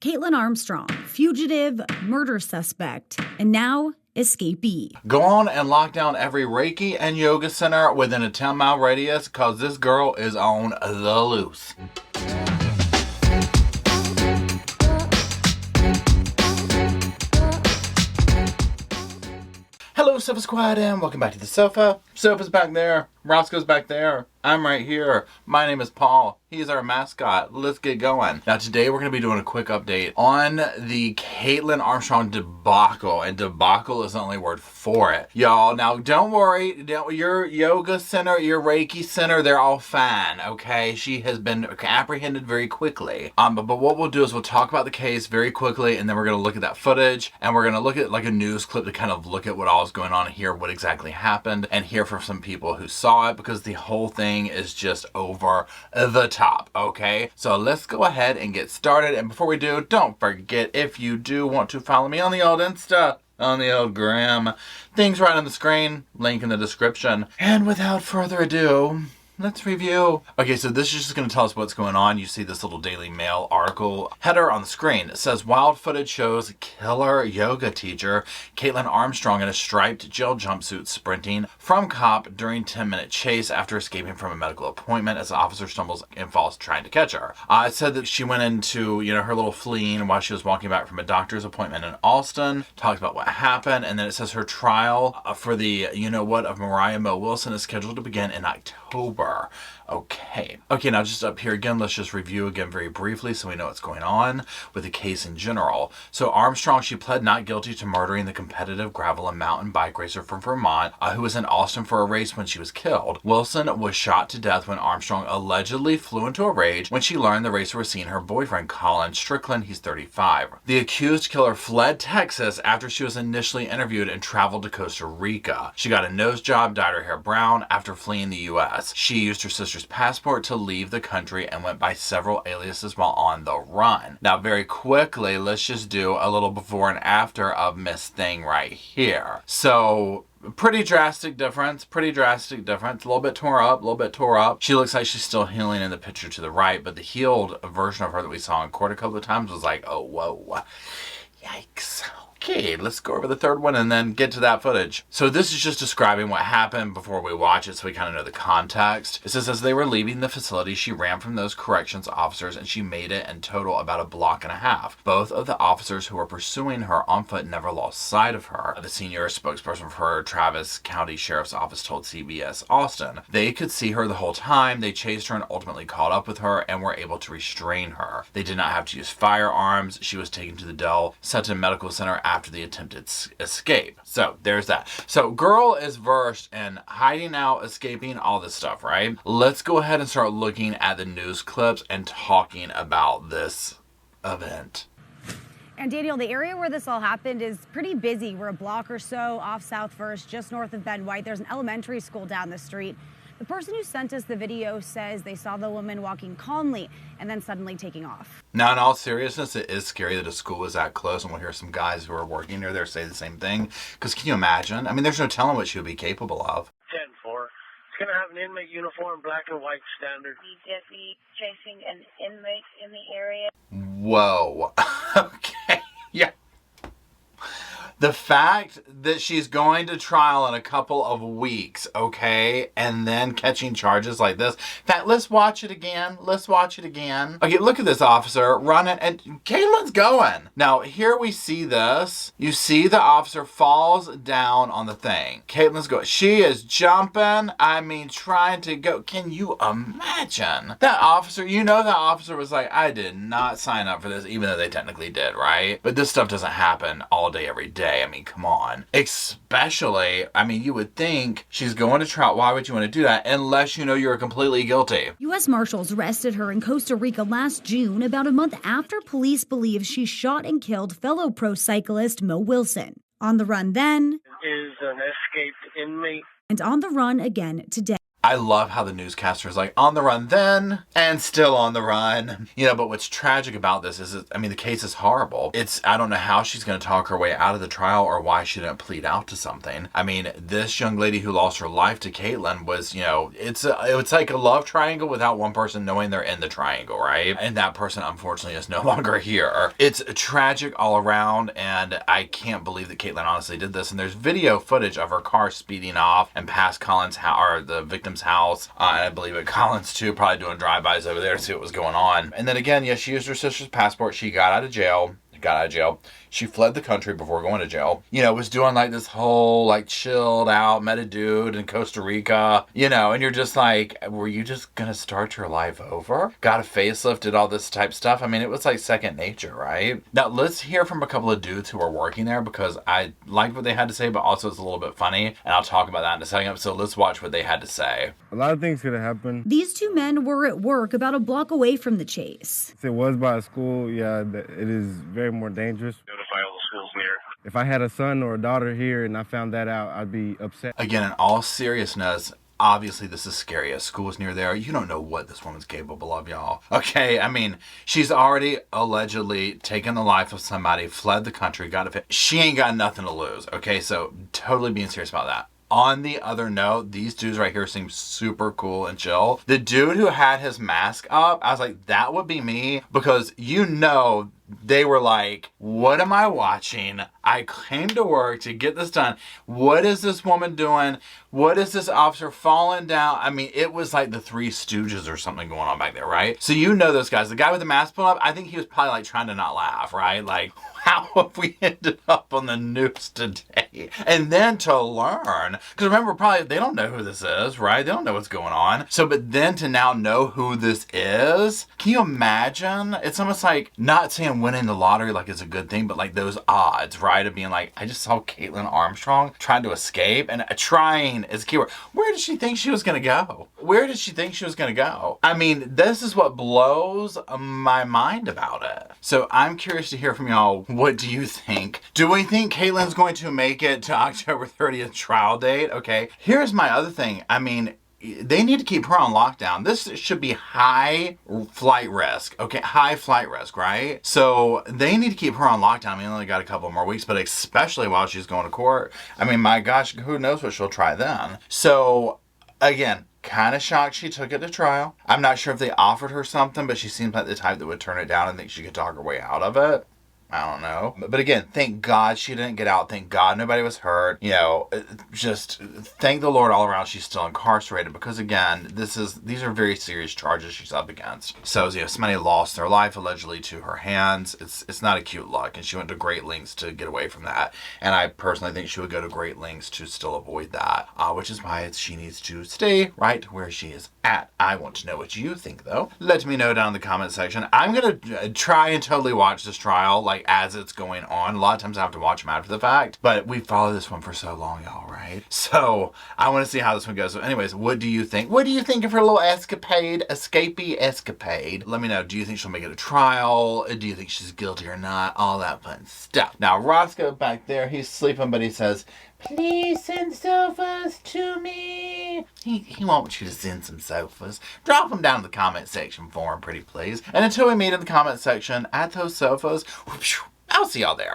Kaitlin Armstrong, fugitive, murder suspect, and now escapee. Go on and lock down every Reiki and yoga center within a 10-mile radius because this girl is on the loose. Hello, Sofa Squad, and welcome back to the sofa. Sofa's back there. Roscoe's back there. I'm right here. My name is Paul. He's our mascot. Let's get going. Now today we're going to be doing a quick update on the Kaitlin Armstrong debacle. And debacle is the only word for it. Y'all, now don't worry. Your yoga center, your Reiki center, they're all fine, okay? She has been apprehended very quickly. But what we'll do is we'll talk about the case very quickly, and then we're going to look at that footage, and we're going to look at like a news clip to kind of look at what all is going on here, what exactly happened, and hear from some people who saw it, because the whole thing is just over the top, okay? So let's go ahead and get started. And before we do, don't forget, if you do want to follow me on the old Insta, on the old gram, things right on the screen, link in the description. And without further ado, let's review. Okay, so this is just going to tell us what's going on. You see this little Daily Mail article header on the screen. It says, wild footage shows killer yoga teacher Kaitlin Armstrong in a striped gel jumpsuit sprinting from cop during 10-minute chase after escaping from a medical appointment as the officer stumbles and falls trying to catch her. It said that she went into, her little fleeing while she was walking back from a doctor's appointment in Alston. Talks about what happened, and then it says her trial for the of Mariah Mo Wilson is scheduled to begin in October. Okay, now just up here again, let's just review again very briefly so we know what's going on with the case in general. So Armstrong, she pled not guilty to murdering the competitive gravel and mountain bike racer from Vermont who was in Austin for a race when she was killed. Wilson was shot to death when Armstrong allegedly flew into a rage when she learned the racer was seeing her boyfriend, Colin Strickland. He's 35. The accused killer fled Texas after she was initially interviewed and traveled to Costa Rica. She got a nose job, dyed her hair brown after fleeing the U.S. She used her sister's passport to leave the country and went by several aliases while on the run. Now, very quickly, let's just do a little before and after of Miss Thing right here. So, pretty drastic difference. A little bit tore up. She looks like she's still healing in the picture to the right, but the healed version of her that we saw in court a couple of times was like, oh, whoa. Yikes. Okay, let's go over the third one and then get to that footage. So this is just describing what happened before we watch it so we kind of know the context. It says, as they were leaving the facility, she ran from those corrections officers and she made it in total about a block and a half. Both of the officers who were pursuing her on foot never lost sight of her. The senior spokesperson for her Travis County Sheriff's Office told CBS Austin. They could see her the whole time. They chased her and ultimately caught up with her and were able to restrain her. They did not have to use firearms. She was taken to the Dell Sutton Medical Center after the attempted escape. So there's that. So girl is versed in hiding out, escaping, all this stuff, right? Let's go ahead and start looking at the news clips and talking about this event. And Daniel, the area where this all happened is pretty busy. We're a block or so off South First, just north of Ben White. There's an elementary school down the street. The person who sent us the video says they saw the woman walking calmly and then suddenly taking off. Now, in all seriousness, it is scary that a school is that close, and we'll hear some guys who are working near there say the same thing. Because can you imagine? I mean, there's no telling what she would be capable of. 10-4. It's going to have an inmate uniform, black and white standard. The deputy chasing an inmate in the area. Whoa. Okay. Yeah. The fact that she's going to trial in a couple of weeks, okay, and then catching charges like this. In fact, let's watch it again. Okay, look at this officer running, and Caitlin's going. Now, here we see this. You see the officer falls down on the thing. Caitlin's going. She is jumping. Trying to go. Can you imagine? That officer, that officer was like, I did not sign up for this, even though they technically did, right? But this stuff doesn't happen all day, every day. Come on. Especially, you would think she's going to trial. Why would you want to do that unless you know you're completely guilty? U.S. Marshals arrested her in Costa Rica last June, about a month after police believe she shot and killed fellow pro cyclist Mo Wilson. On the run then. Is an escaped inmate. And on the run again today. I love how the newscaster is like, on the run then, and still on the run. You know, but what's tragic about this is, I mean, the case is horrible. I don't know how she's going to talk her way out of the trial or why she didn't plead out to something. I mean, this young lady who lost her life to Kaitlin was, you know, it's like a love triangle without one person knowing they're in the triangle, right? And that person, unfortunately, is no longer here. It's tragic all around, and I can't believe that Kaitlin honestly did this. And there's video footage of her car speeding off and past Colin's house, or the victim's house, and I believe at Colin's too, probably doing drive-bys over there to see what was going on. And then again, yes, she used her sister's passport. She got out of jail. She fled the country before going to jail. You know, was doing like this whole like chilled out meta dude in Costa Rica, you know, and you're just like, were you just gonna start your life over? Got a facelift, did all this type stuff. I mean, it was like second nature, right? Now let's hear from a couple of dudes who were working there, because I liked what they had to say, but also it's a little bit funny, and I'll talk about that in a second. So let's watch what they had to say. A lot of things could have happened. These two men were at work about a block away from the chase. If it was by a school, yeah, it is very more dangerous. Notify all the schools near. If I had a son or a daughter here and I found that out, I'd be upset. Again, in all seriousness, obviously this is scary. A school's near there. You don't know what this woman's capable of, y'all. Okay, I mean, she's already allegedly taken the life of somebody, fled the country, she ain't got nothing to lose. Okay, so totally being serious about that. On the other note, these dudes right here seem super cool and chill. The dude who had his mask up, I was like, that would be me, because you know they were like, what am I watching? I came to work to get this done. What is this woman doing? What is this officer falling down? I mean, it was like the Three Stooges or something going on back there, right? So you know those guys. The guy with the mask pulled up, I think he was probably like trying to not laugh, right? Like, how have we ended up on the news today? And then to learn, because remember, probably they don't know who this is, right? They don't know what's going on. So, but then to now know who this is, can you imagine? It's almost like, not saying winning the lottery like is a good thing, but like those odds, right? Of being like, I just saw Kaitlin Armstrong trying to escape, and trying is a keyword. Where did she think she was going to go? Where did she think she was going to go? I mean, this is what blows my mind about it. So I'm curious to hear from y'all. What do you think? Do we think Kaitlin's going to make it to October 30th trial date? Okay. Here's my other thing. I mean, they need to keep her on lockdown. This should be high flight risk. Okay, high flight risk, right? So they need to keep her on lockdown. I mean, only got a couple more weeks, but especially while she's going to court. I mean, my gosh, who knows what she'll try then. So again, kind of shocked she took it to trial. I'm not sure if they offered her something, but she seems like the type that would turn it down and think she could talk her way out of it. I don't know. But again, thank God she didn't get out. Thank God nobody was hurt. You know, just thank the Lord all around she's still incarcerated, because again, these are very serious charges she's up against. So, you know, somebody lost their life allegedly to her hands. It's not a cute look, and she went to great lengths to get away from that. And I personally think she would go to great lengths to still avoid that, which is why she needs to stay right where she is at. I want to know what you think, though. Let me know down in the comment section. I'm going to try and totally watch this trial, like, as it's going on. A lot of times I have to watch them after the fact, but we followed this one for so long, y'all, right? So I want to see how this one goes. So anyways, what do you think? What do you think of her little escapade? Let me know. Do you think she'll make it a trial? Do you think she's guilty or not? All that fun stuff. Now, Roscoe back there, he's sleeping, but he says, please send sofas to me. He wants you to send some sofas. Drop them down in the comment section for him, pretty please. And until we meet in the comment section at those sofas, I'll see y'all there.